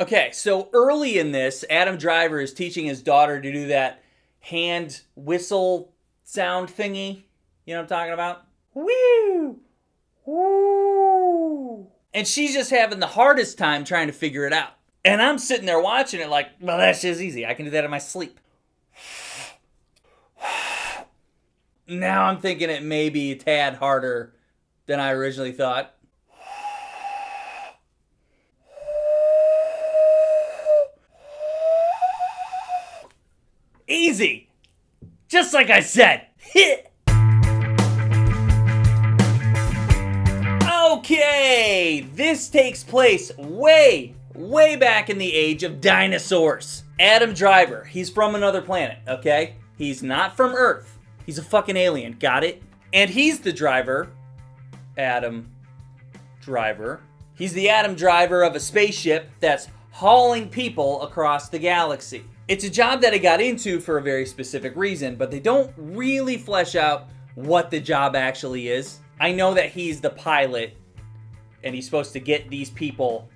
Okay, so early in this, Adam Driver is teaching his daughter to do that hand whistle sound thingy. You know what I'm talking about? Woo! Woo! And she's just having the hardest time trying to figure it out. And I'm sitting there watching it like, well, that's just easy. I can do that in my sleep. Now I'm thinking it may be a tad harder than I originally thought. Easy! Just like I said. Okay, this takes place way back in the age of dinosaurs. Adam Driver, he's from another planet, okay? He's not from Earth. He's a fucking alien, got it? And he's the driver, Adam Driver. He's the Adam Driver of a spaceship that's hauling people across the galaxy. It's a job that he got into for a very specific reason, but they don't really flesh out what the job actually is. I know that he's the pilot, and he's supposed to get these people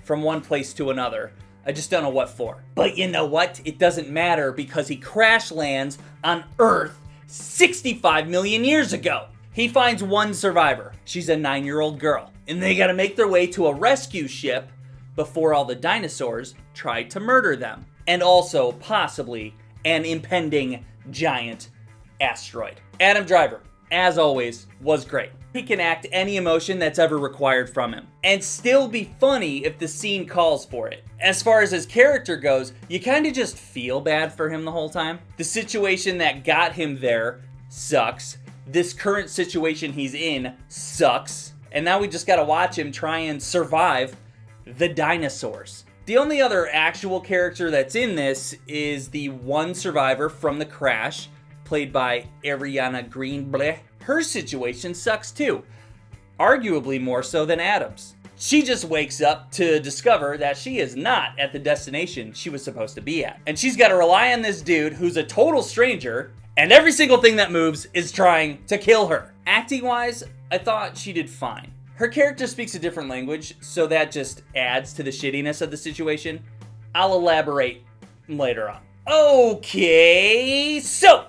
from one place to another. I just don't know what for. But you know what? It doesn't matter because he crash lands on Earth 65 million years ago. He finds one survivor. She's a 9-year-old girl. And they gotta make their way to a rescue ship before all the dinosaurs try to murder them. And also, possibly, an impending giant asteroid. Adam Driver, as always, was great. He can act any emotion that's ever required from him, and still be funny if the scene calls for it. As far as his character goes, you kinda just feel bad for him the whole time. The situation that got him there sucks. This current situation he's in sucks. And now we just gotta watch him try and survive the dinosaurs. The only other actual character that's in this is the one survivor from the crash, played by Ariana Greenblatt. Her situation sucks too, arguably more so than Adam's. She just wakes up to discover that she is not at the destination she was supposed to be at. And she's got to rely on this dude who's a total stranger, and every single thing that moves is trying to kill her. Acting-wise, I thought she did fine. Her character speaks a different language, so that just adds to the shittiness of the situation. I'll elaborate later on. Okay, so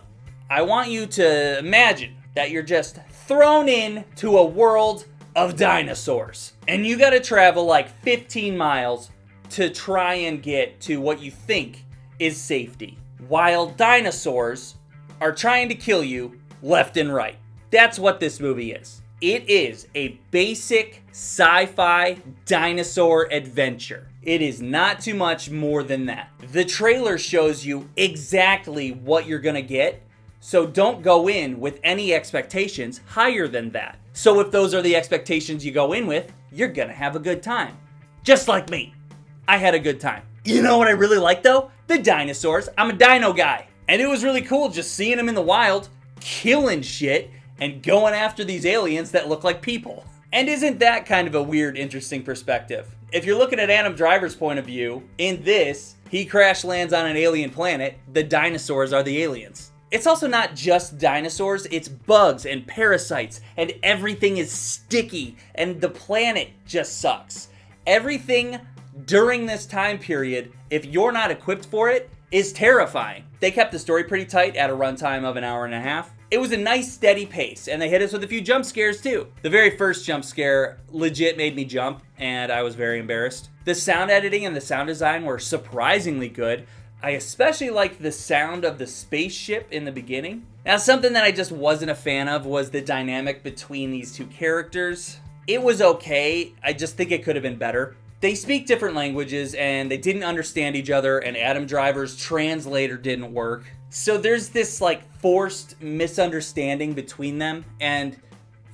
I want you to imagine that you're just thrown into a world of dinosaurs. And you gotta travel like 15 miles to try and get to what you think is safety, while dinosaurs are trying to kill you left and right. That's what this movie is. It is a basic sci-fi dinosaur adventure. It is not too much more than that. The trailer shows you exactly what you're gonna get, so don't go in with any expectations higher than that. So if those are the expectations you go in with, you're gonna have a good time. Just like me. I had a good time. You know what I really like though? The dinosaurs. I'm a dino guy. And it was really cool just seeing them in the wild, killing shit, and going after these aliens that look like people. And isn't that kind of a weird, interesting perspective? If you're looking at Adam Driver's point of view, in this, he crash lands on an alien planet, the dinosaurs are the aliens. It's also not just dinosaurs, it's bugs and parasites, and everything is sticky, and the planet just sucks. Everything during this time period, if you're not equipped for it, is terrifying. They kept the story pretty tight at a runtime of an hour and a half. It was a nice steady pace, and they hit us with a few jump scares too. The very first jump scare legit made me jump, and I was very embarrassed. The sound editing and the sound design were surprisingly good. I especially liked the sound of the spaceship in the beginning. Now, something that I just wasn't a fan of was the dynamic between these two characters. It was okay, I just think it could have been better. They speak different languages, and they didn't understand each other, and Adam Driver's translator didn't work. So there's this like forced misunderstanding between them, and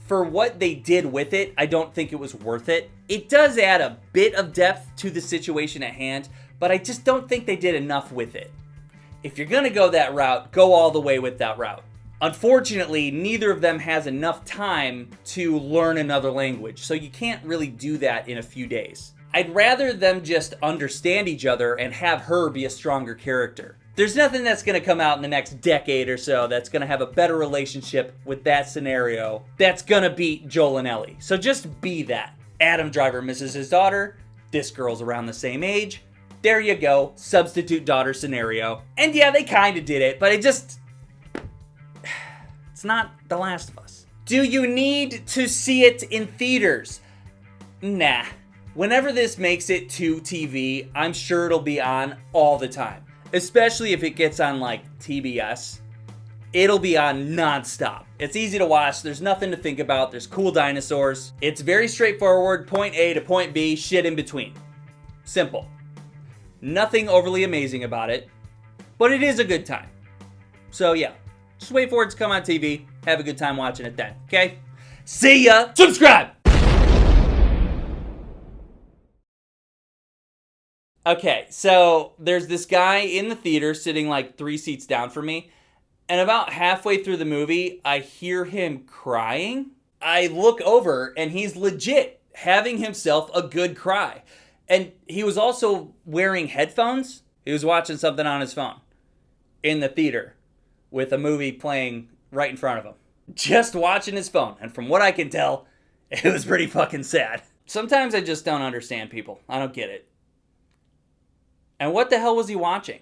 for what they did with it, I don't think it was worth it. It does add a bit of depth to the situation at hand, but I just don't think they did enough with it. If you're gonna go that route, go all the way with that route. Unfortunately, neither of them has enough time to learn another language, so you can't really do that in a few days. I'd rather them just understand each other and have her be a stronger character. There's nothing that's going to come out in the next decade or so that's going to have a better relationship with that scenario that's going to beat Joel and Ellie. So just be that. Adam Driver misses his daughter. This girl's around the same age. There you go, substitute daughter scenario. And yeah, they kind of did it, but it's not The Last of Us. Do you need to see it in theaters? Nah. Whenever this makes it to TV, I'm sure it'll be on all the time. Especially if it gets on like TBS. It'll be on nonstop. It's easy to watch, there's nothing to think about, there's cool dinosaurs. It's very straightforward, point A to point B, shit in between. Simple. Nothing overly amazing about it, but it is a good time. So yeah, just wait for it to come on TV, have a good time watching it then, okay? See ya! Subscribe! Okay, so there's this guy in the theater sitting like 3 seats down from me. And about halfway through the movie, I hear him crying. I look over and he's legit having himself a good cry. And he was also wearing headphones. He was watching something on his phone in the theater with a movie playing right in front of him. Just watching his phone. And from what I can tell, it was pretty fucking sad. Sometimes I just don't understand people. I don't get it. And what the hell was he watching?